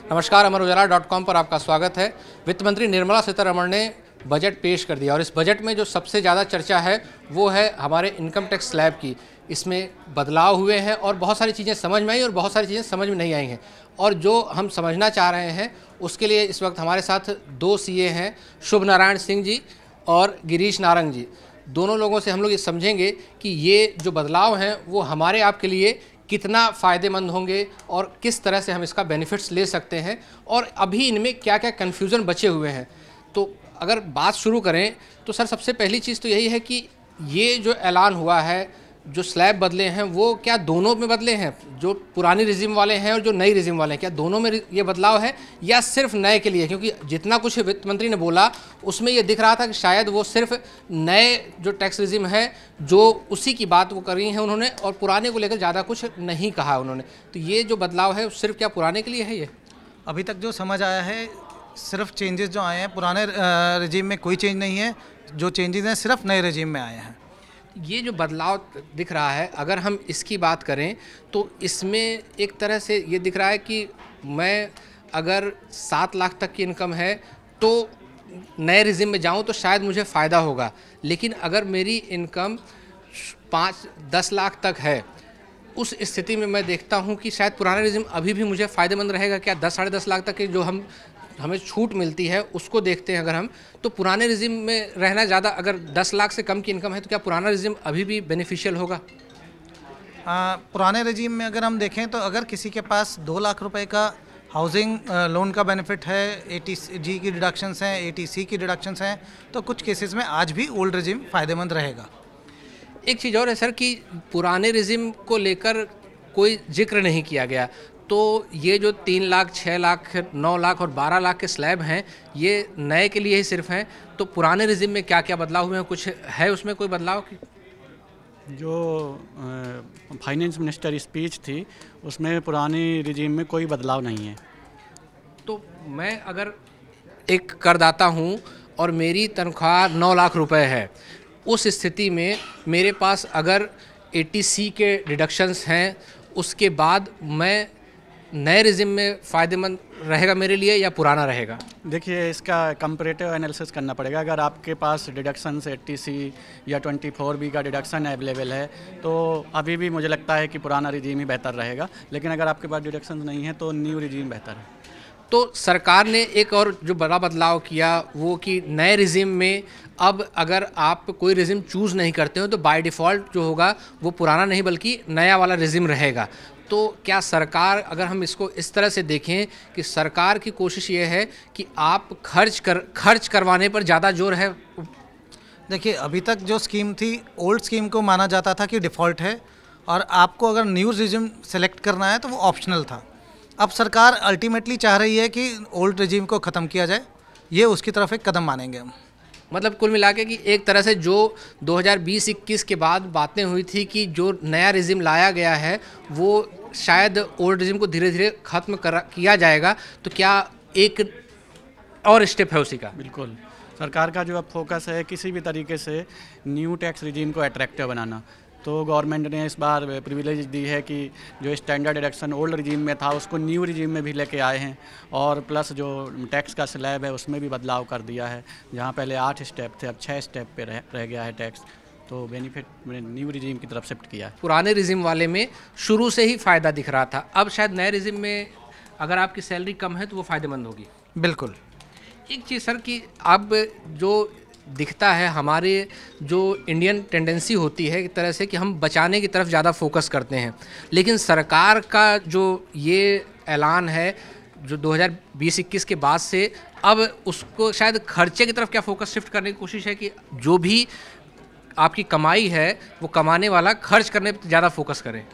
नमस्कार, अमरउजाला.com पर आपका स्वागत है। वित्त मंत्री निर्मला सीतारमण ने बजट पेश कर दिया और इस बजट में जो सबसे ज़्यादा चर्चा है वो है हमारे इनकम टैक्स स्लैब की। इसमें बदलाव हुए हैं और बहुत सारी चीज़ें समझ में आई और बहुत सारी चीज़ें समझ में नहीं आई हैं। और जो हम समझना चाह रहे हैं उसके लिए इस वक्त हमारे साथ दो सीए हैं, शुभ नारायण सिंह जी और गिरीश नारंग जी। दोनों लोगों से हम लोग ये समझेंगे कि ये जो बदलाव हैं वो हमारे आपके लिए कितना फ़ायदेमंद होंगे और किस तरह से हम इसका बेनिफिट्स ले सकते हैं और अभी इनमें क्या क्या कन्फ्यूज़न बचे हुए हैं। तो अगर बात शुरू करें तो सर, सबसे पहली चीज़ तो यही है कि ये जो ऐलान हुआ है, जो स्लैब बदले हैं, वो क्या दोनों में बदले हैं, जो पुरानी रिजिम वाले हैं और जो नई रिजिम वाले हैं, क्या दोनों में ये बदलाव है या सिर्फ नए के लिए? क्योंकि जितना कुछ वित्त मंत्री ने बोला उसमें ये दिख रहा था कि शायद वो सिर्फ नए जो टैक्स रिजिम है जो उसी की बात वो करी है उन्होंने, और पुराने को लेकर ज़्यादा कुछ नहीं कहा उन्होंने। तो ये जो बदलाव है सिर्फ क्या पुराने के लिए है? ये अभी तक जो समझ आया है, सिर्फ चेंजेस जो आए हैं, पुराने रिजीम में कोई चेंज नहीं है। जो चेंजेस हैं सिर्फ नए रिजीम में आए हैं। ये जो बदलाव दिख रहा है, अगर हम इसकी बात करें तो इसमें एक तरह से ये दिख रहा है कि मैं अगर 7 लाख तक की इनकम है तो नए रिजिम में जाऊं तो शायद मुझे फ़ायदा होगा, लेकिन अगर मेरी इनकम 5-10 लाख तक है उस स्थिति में मैं देखता हूं कि शायद पुराना रिजिम अभी भी मुझे फ़ायदेमंद रहेगा। क्या 10-10.5 लाख तक की जो हमें छूट मिलती है उसको देखते हैं अगर हम, तो पुराने रिजिम में रहना ज़्यादा, अगर 10 लाख से कम की इनकम है तो क्या पुराना रिजिम अभी भी बेनिफिशियल होगा? पुराने रिजीम में अगर हम देखें तो अगर किसी के पास 2 लाख रुपए का हाउसिंग लोन का बेनिफिट है, ATG की डिडक्शंस हैं, ATC की डिडक्शंस हैं, तो कुछ केसेस में आज भी ओल्ड रिजीम फ़ायदेमंद रहेगा। एक चीज़ और है सर कि पुराने रिजिम को लेकर कोई जिक्र नहीं किया गया, तो ये जो 3 लाख, 6 लाख, 9 लाख और 12 लाख के स्लैब हैं ये नए के लिए ही सिर्फ हैं। तो पुराने रिजिम में क्या क्या बदलाव हुए हैं, कुछ है उसमें कोई बदलाव? जो फाइनेंस मिनिस्टर स्पीच थी उसमें पुरानी रिजीम में कोई बदलाव नहीं है। तो मैं अगर एक करदाता हूँ और मेरी तनख्वाह 9 लाख रुपए है, उस स्थिति में मेरे पास अगर ATC के डिडक्शंस हैं, उसके बाद मैं नए रिजिम में फ़ायदेमंद रहेगा मेरे लिए या पुराना रहेगा? देखिए, इसका कंपैरेटिव एनालिसिस करना पड़ेगा। अगर आपके पास डिडक्शन से 80C या 24B का डिडक्शन अवेलेबल है तो अभी भी मुझे लगता है कि पुराना रिजीम ही बेहतर रहेगा, लेकिन अगर आपके पास डिडक्शन नहीं है तो न्यू रिजीम बेहतर है। तो सरकार ने एक और जो बड़ा बदलाव किया वो कि नए रिजिम में अब अगर आप कोई रिजिम चूज़ नहीं करते हो तो बाय डिफ़ॉल्ट जो होगा वो पुराना नहीं बल्कि नया वाला रिजिम रहेगा। तो क्या सरकार, अगर हम इसको इस तरह से देखें कि सरकार की कोशिश ये है कि आप खर्च करवाने पर ज़्यादा जोर है? देखिए, अभी तक जो स्कीम थी, ओल्ड स्कीम को माना जाता था कि डिफ़ॉल्ट है और आपको अगर न्यू रिजिम सेलेक्ट करना है तो वो ऑप्शनल था। अब सरकार अल्टीमेटली चाह रही है कि ओल्ड रिजीम को ख़त्म किया जाए। ये उसकी तरफ एक कदम मानेंगे हम। मतलब कुल मिला के कि एक तरह से जो 2020-21 के बाद बातें हुई थी कि जो नया रिजिम लाया गया है वो शायद ओल्ड रिजिम को धीरे धीरे ख़त्म किया जाएगा, तो क्या एक और स्टेप है उसी का? बिल्कुल, सरकार का जो अब फोकस है किसी भी तरीके से न्यू टैक्स रिजीम को अट्रैक्टिव बनाना। तो गवर्नमेंट ने इस बार प्रिविलेज दी है कि जो स्टैंडर्ड डिडक्शन ओल्ड रिजीम में था उसको न्यू रिजीम में भी लेके आए हैं, और प्लस जो टैक्स का स्लैब है उसमें भी बदलाव कर दिया है। जहां पहले 8 स्टेप थे अब 6 स्टेप पे रह गया है टैक्स। तो बेनिफिट न्यू रिजीम की तरफ शिफ्ट किया है। पुराने रिजिम वाले में शुरू से ही फ़ायदा दिख रहा था, अब शायद नए रिजिम में अगर आपकी सैलरी कम है तो वो फ़ायदेमंद होगी। बिल्कुल। एक चीज़ सर कि अब जो दिखता है, हमारे जो इंडियन टेंडेंसी होती है एक तरह से कि हम बचाने की तरफ ज़्यादा फोकस करते हैं, लेकिन सरकार का जो ये ऐलान है जो 2020-21 के बाद से, अब उसको शायद खर्चे की तरफ क्या फोकस शिफ्ट करने की कोशिश है कि जो भी आपकी कमाई है वो कमाने वाला खर्च करने पर ज़्यादा फोकस करें।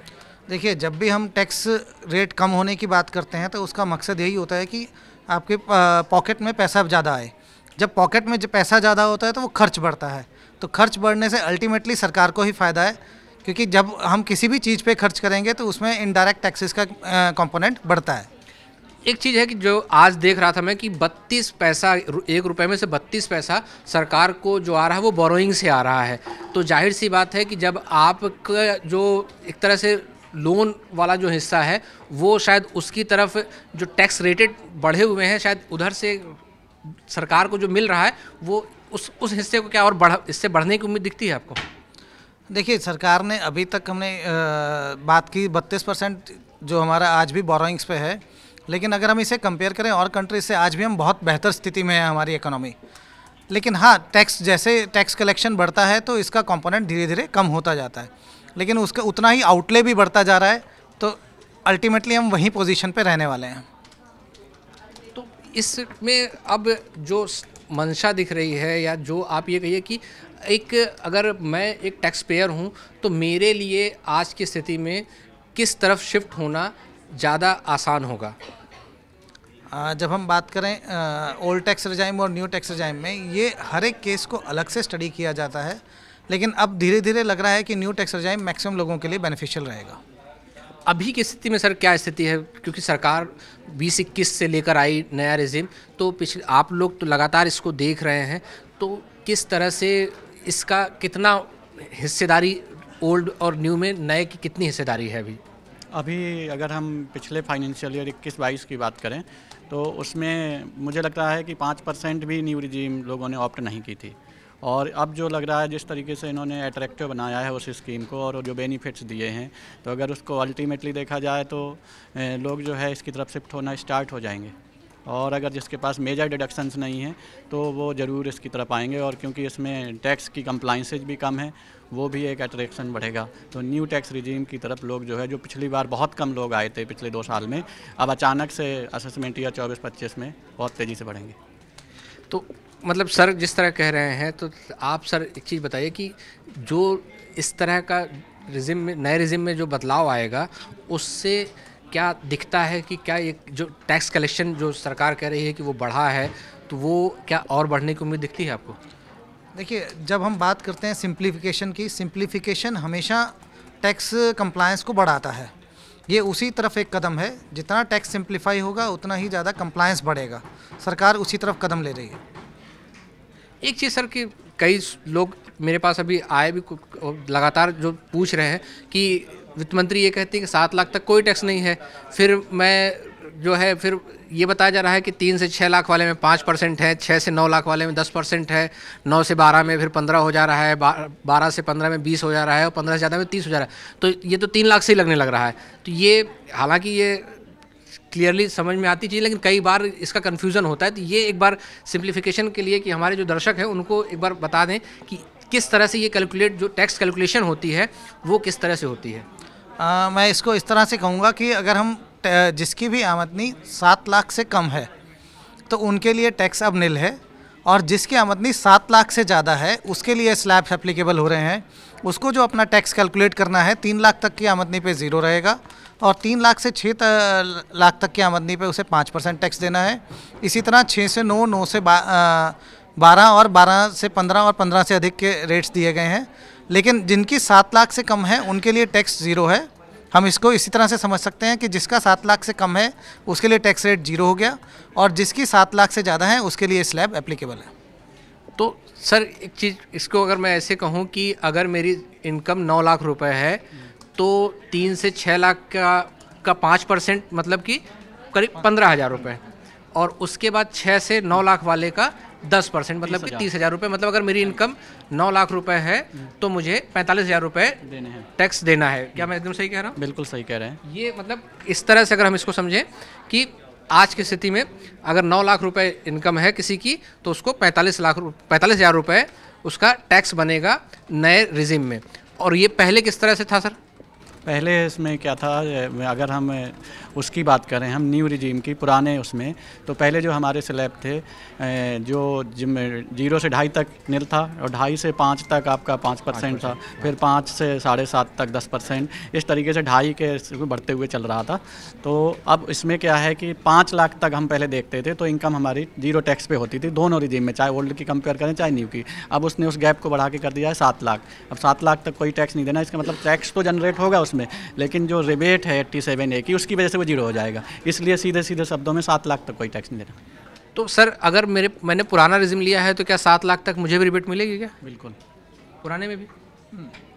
देखिए, जब भी हम टैक्स रेट कम होने की बात करते हैं तो उसका मकसद यही होता है कि आपके पॉकेट में पैसा ज़्यादा आए। जब पॉकेट में जब पैसा ज़्यादा होता है तो वो खर्च बढ़ता है, तो खर्च बढ़ने से अल्टीमेटली सरकार को ही फ़ायदा है, क्योंकि जब हम किसी भी चीज़ पे खर्च करेंगे तो उसमें इनडायरेक्ट टैक्सेस का कंपोनेंट बढ़ता है। एक चीज़ है कि जो आज देख रहा था मैं कि 32 पैसा, 1 रुपये में से 32 पैसा सरकार को जो आ रहा है वो बोरोइंग से आ रहा है। तो जाहिर सी बात है कि जब आपका जो एक तरह से लोन वाला जो हिस्सा है वो शायद उसकी तरफ जो टैक्स रेटेड बढ़े हुए हैं, शायद उधर से सरकार को जो मिल रहा है वो उस हिस्से को क्या और इससे बढ़ने की उम्मीद दिखती है आपको? देखिए, सरकार ने अभी तक हमने बात की 32% जो हमारा आज भी बोरोइंग्स पे है, लेकिन अगर हम इसे कंपेयर करें और कंट्रीज से, आज भी हम बहुत बेहतर स्थिति में है हमारी इकोनॉमी। लेकिन हाँ, जैसे टैक्स कलेक्शन बढ़ता है तो इसका कंपोनेंट धीरे धीरे कम होता जाता है, लेकिन उसका उतना ही आउटले भी बढ़ता जा रहा है, तो अल्टीमेटली हम वही पोजीशन पे रहने वाले हैं। तो इसमें अब जो मंशा दिख रही है, या जो आप ये कहिए कि अगर मैं एक टैक्स पेयर हूँ तो मेरे लिए आज की स्थिति में किस तरफ शिफ्ट होना ज़्यादा आसान होगा? जब हम बात करें ओल्ड टैक्स रिजाइम और न्यू टैक्स रिजाइम में, ये हर एक केस को अलग से स्टडी किया जाता है, लेकिन अब धीरे धीरे लग रहा है कि न्यू टैक्स रिजाइम मैक्सिमम लोगों के लिए बेनिफिशियल रहेगा। अभी की स्थिति में सर क्या स्थिति है? क्योंकि सरकार 2021 से लेकर आई नया रिजिम, तो पिछले आप लोग तो लगातार इसको देख रहे हैं, तो किस तरह से इसका कितना हिस्सेदारी ओल्ड और न्यू में, नए की कितनी हिस्सेदारी है अभी अगर हम पिछले फाइनेंशियल ईयर 21-22 की बात करें तो उसमें मुझे लग रहा है कि 5% भी न्यू रिजीम लोगों ने ऑप्ट नहीं की थी। और अब जो लग रहा है जिस तरीके से इन्होंने अट्रैक्टिव बनाया है उस स्कीम को और जो बेनिफिट्स दिए हैं, तो अगर उसको अल्टीमेटली देखा जाए तो लोग जो है इसकी तरफ शिफ्ट होना स्टार्ट हो जाएंगे। और अगर जिसके पास मेजर डिडक्शंस नहीं हैं तो वो ज़रूर इसकी तरफ आएंगे, और क्योंकि इसमें टैक्स की कंप्लाइंसेज भी कम है, वो भी एक अट्रैक्शन बढ़ेगा। तो न्यू टैक्स रिजीम की तरफ लोग जो है, जो पिछली बार बहुत कम लोग आए थे पिछले 2 साल में, अब अचानक से असेसमेंट ईयर 24-25 में बहुत तेज़ी से बढ़ेंगे। तो मतलब सर जिस तरह कह रहे हैं, तो आप सर एक चीज़ बताइए कि जो इस तरह का रिजिम में, नए रिजिम में जो बदलाव आएगा, उससे क्या दिखता है कि क्या ये जो टैक्स कलेक्शन जो सरकार कह रही है कि वो बढ़ा है, तो वो क्या और बढ़ने की उम्मीद दिखती है आपको? देखिए, जब हम बात करते हैं सिंप्लीफिकेशन की, सिंप्लीफिकेशन हमेशा टैक्स कंप्लायंस को बढ़ाता है। ये उसी तरफ एक कदम है, जितना टैक्स सिंप्लीफाई होगा उतना ही ज़्यादा कंप्लायंस बढ़ेगा। सरकार उसी तरफ कदम ले रही है। एक चीज़ सर कि कई लोग मेरे पास अभी आए भी लगातार जो पूछ रहे हैं कि वित्त मंत्री ये कहती है कि 7 लाख तक कोई टैक्स नहीं है, फिर मैं जो है फिर ये बताया जा रहा है कि 3 से 6 लाख वाले में 5% है, 6 से 9 लाख वाले में 10% है, 9 से 12 में फिर 15 हो जा रहा है, 12 से 15 में 20 हो जा रहा है, और 15 से ज़्यादा में 30 हो जा रहा है। तो ये तो 3 लाख से ही लगने लग रहा है। तो ये हालांकि ये क्लियरली समझ में आती चीज़, लेकिन कई बार इसका कन्फ्यूज़न होता है। तो ये एक बार सिंप्लीफिकेशन के लिए कि हमारे जो दर्शक हैं उनको एक बार बता दें कि किस तरह से ये कैलकुलेट, जो टैक्स कैलकुलेशन होती है वो किस तरह से होती है। मैं इसको इस तरह से कहूँगा कि अगर हम जिसकी भी आमदनी 7 लाख से कम है तो उनके लिए टैक्स अब निल है, और जिसकी आमदनी 7 लाख से ज़्यादा है उसके लिए स्लैब्स एप्लीकेबल हो रहे हैं। उसको जो अपना टैक्स कैलकुलेट करना है, 3 लाख तक की आमदनी पे 0 रहेगा, और 3 लाख से 6 लाख तक की आमदनी पे उसे 5% टैक्स देना है। इसी तरह 6 से 9, 9 से 12 और 12 से 15 और 15 से अधिक के रेट्स दिए गए हैं। लेकिन जिनकी 7 लाख से कम है उनके लिए टैक्स 0 है। हम इसको इसी तरह से समझ सकते हैं कि जिसका 7 लाख से कम है उसके लिए टैक्स रेट 0 हो गया, और जिसकी 7 लाख से ज़्यादा है उसके लिए स्लैब एप्लीकेबल है। तो सर एक चीज़, इसको अगर मैं ऐसे कहूँ कि अगर मेरी इनकम 9 लाख रुपए है तो 3 से 6 लाख का 5% मतलब कि करीब 15,000 रुपये, और उसके बाद 6 से 9 लाख वाले का 10% मतलब कि 30,000 रुपये। मतलब अगर मेरी इनकम 9 लाख रुपए है तो मुझे 45,000 रुपये देने हैं, टैक्स देना है। क्या मैं एकदम सही कह रहा हूँ? बिल्कुल सही कह रहे हैं। ये मतलब इस तरह से अगर हम इसको समझें कि आज की स्थिति में अगर 9 लाख रुपए इनकम है किसी की, तो उसको 45,000 रुपये उसका टैक्स बनेगा नए रिजिम में। और ये पहले किस तरह से था सर? पहले इसमें क्या था, अगर हम उसकी बात करें, हम न्यू रिजीम की, पुराने उसमें, तो पहले जो हमारे स्लैब थे जो 0 से 2.5 तक निल था, और 2.5 से 5 तक आपका 5% था, फिर 5 से 7.5 तक 10%, इस तरीके से 2.5 के बढ़ते हुए चल रहा था। तो अब इसमें क्या है कि 5 लाख तक हम पहले देखते थे तो इनकम हमारी 0 टैक्स पे होती थी दोनों रिजीम में, चाहे ओल्ड की कंपेयर करें चाहे न्यू की। अब उसने उस गैप को बढ़ा के कर दिया है 7 लाख। अब 7 लाख तक कोई टैक्स नहीं देना। इसका मतलब टैक्स तो जनरेट होगा उसमें, लेकिन जो रिबेट है 87A की, उसकी वजह से वो 0 हो जाएगा। इसलिए सीधे सीधे शब्दों में 7 लाख तक कोई टैक्स नहीं देना। तो सर अगर मैंने पुराना रिजिम लिया है तो क्या 7 लाख तक मुझे भी रिबेट मिलेगी क्या? बिल्कुल, पुराने में भी?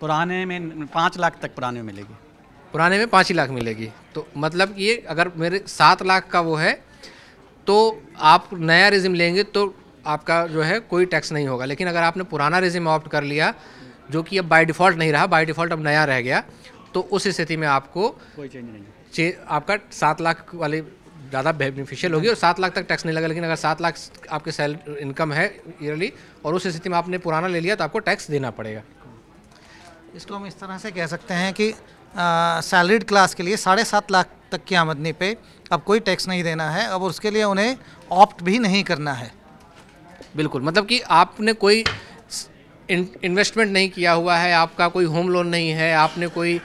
पुराने में 5 लाख तक पुराने में मिलेगी। पुराने में 5 ही लाख मिलेगी। तो मतलब ये अगर मेरे 7 लाख का वो है तो आप नया रिजिम लेंगे तो आपका जो है कोई टैक्स नहीं होगा। लेकिन अगर आपने पुराना रिजिम ऑप्ट कर लिया जो कि अब बाय डिफ़ॉल्ट नहीं रहा, बाय डिफ़ॉल्ट अब नया रह गया, तो उस स्थिति में आपको कोई चेंज नहीं, आपका 7 लाख वाले ज़्यादा बेनिफिशियल होगी और 7 लाख तक टैक्स नहीं लगा। लेकिन अगर 7 लाख आपके सैलरी इनकम है ईयरली और उस स्थिति में आपने पुराना ले लिया तो आपको टैक्स देना पड़ेगा। इसको हम इस तरह से कह सकते हैं कि सैलरीड क्लास के लिए 7.5 लाख तक की आमदनी पे अब कोई टैक्स नहीं देना है। अब उसके लिए उन्हें ऑप्ट भी नहीं करना है। बिल्कुल, मतलब कि आपने कोई इन्वेस्टमेंट नहीं किया हुआ है, आपका कोई होम लोन नहीं है, आपने कोई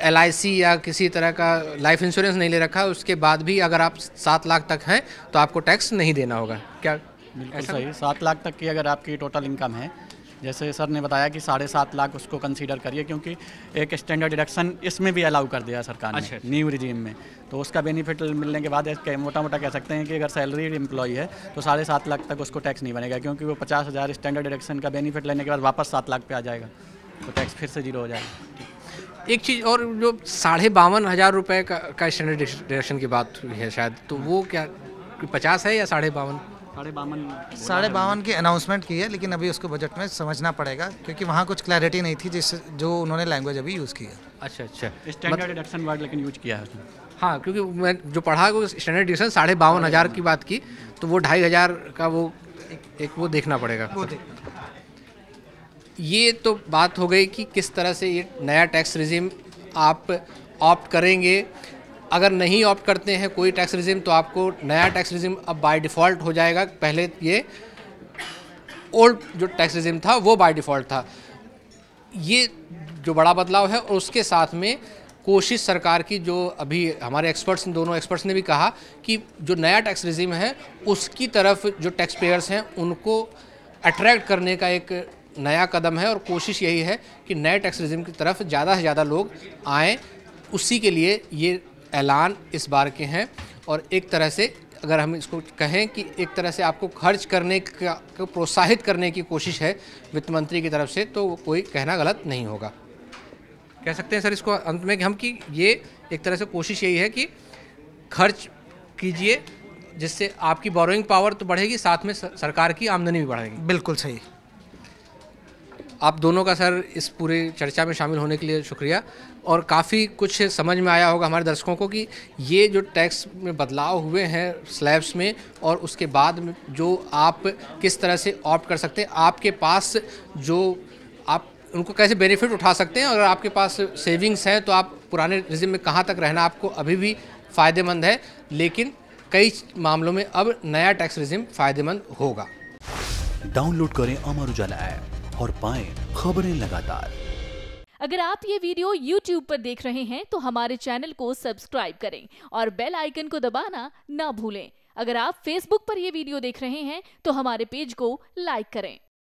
LIC या किसी तरह का लाइफ इंश्योरेंस नहीं ले रखा है, उसके बाद भी अगर आप 7 लाख तक हैं तो आपको टैक्स नहीं देना होगा। क्या बिल्कुल सही। 7 लाख तक की अगर आपकी टोटल इनकम है, जैसे सर ने बताया कि 7.5 लाख उसको कंसीडर करिए, क्योंकि एक स्टैंडर्ड डिडक्शन इसमें भी अलाउ कर दिया सरकार ने। अच्छा। न्यू रिजीम में, तो उसका बेनिफिट मिलने के बाद मोटा मोटा कह सकते हैं कि अगर सैलरी एम्प्लॉय है तो 7.5 लाख तक उसको टैक्स नहीं बनेगा, क्योंकि वो 50,000 स्टैंडर्ड डिडक्शन का बेनिफिट लेने के बाद वापस 7 लाख पे आ जाएगा, तो टैक्स फिर से 0 हो जाएगा। एक चीज़ और, जो 52,500 रुपये का स्टैंडर्ड डिडक्शन की बात हुई है शायद, तो वो क्या 50 है या 52.5? 52.5 की अनाउंसमेंट की है, लेकिन अभी उसको बजट में समझना पड़ेगा, क्योंकि वहाँ कुछ क्लैरिटी नहीं थी जो उन्होंने लैंग्वेज अभी यूज़ की है। अच्छा अच्छा, स्टैंडर्ड डिडक्शन वर्ड लेकिन यूज किया है उसने। हाँ, क्योंकि मैं जो पढ़ा वो स्टैंडर्ड डिडक्शन 52,500 की बात की, तो वो 2,500 का वो एक वो देखना पड़ेगा। ये तो बात हो गई कि किस तरह से ये नया टैक्स रिजिम आप ऑप्ट करेंगे। अगर नहीं ऑप्ट करते हैं कोई टैक्स रिजिम तो आपको नया टैक्स रिजिम अब बाय डिफ़ॉल्ट हो जाएगा। पहले ये ओल्ड जो टैक्स रिजिम था वो बाय डिफ़ॉल्ट था। ये जो बड़ा बदलाव है, और उसके साथ में कोशिश सरकार की, जो अभी हमारे एक्सपर्ट्स, दोनों एक्सपर्ट्स ने भी कहा कि जो नया टैक्स रिजिम है उसकी तरफ जो टैक्स पेयर्स हैं उनको अट्रैक्ट करने का एक नया कदम है, और कोशिश यही है कि नए टैक्स रिजिम की तरफ ज़्यादा से ज़्यादा लोग आएँ। उसी के लिए ये ऐलान इस बार के हैं। और एक तरह से अगर हम इसको कहें कि एक तरह से आपको खर्च करने का को प्रोत्साहित करने की कोशिश है वित्त मंत्री की तरफ से, तो कोई कहना गलत नहीं होगा। कह सकते हैं सर इसको अंत में कि हम कि ये एक तरह से कोशिश यही है कि खर्च कीजिए, जिससे आपकी बोरोइंग पावर तो बढ़ेगी, साथ में सरकार की आमदनी भी बढ़ेगी। बिल्कुल सही। आप दोनों का सर इस पूरी चर्चा में शामिल होने के लिए शुक्रिया। और काफ़ी कुछ समझ में आया होगा हमारे दर्शकों को कि ये जो टैक्स में बदलाव हुए हैं स्लैब्स में, और उसके बाद में जो आप किस तरह से ऑप्ट कर सकते हैं, आपके पास जो आप उनको कैसे बेनिफिट उठा सकते हैं। अगर आपके पास सेविंग्स हैं तो आप पुराने रिजिम में कहाँ तक रहना आपको अभी भी फ़ायदेमंद है, लेकिन कई मामलों में अब नया टैक्स रिजिम फ़ायदेमंद होगा। डाउनलोड करें अमर उजाला ऐप और पाएं खबरें लगातार। अगर आप ये वीडियो YouTube पर देख रहे हैं तो हमारे चैनल को सब्सक्राइब करें और बेल आइकन को दबाना ना भूलें। अगर आप Facebook पर ये वीडियो देख रहे हैं तो हमारे पेज को लाइक करें।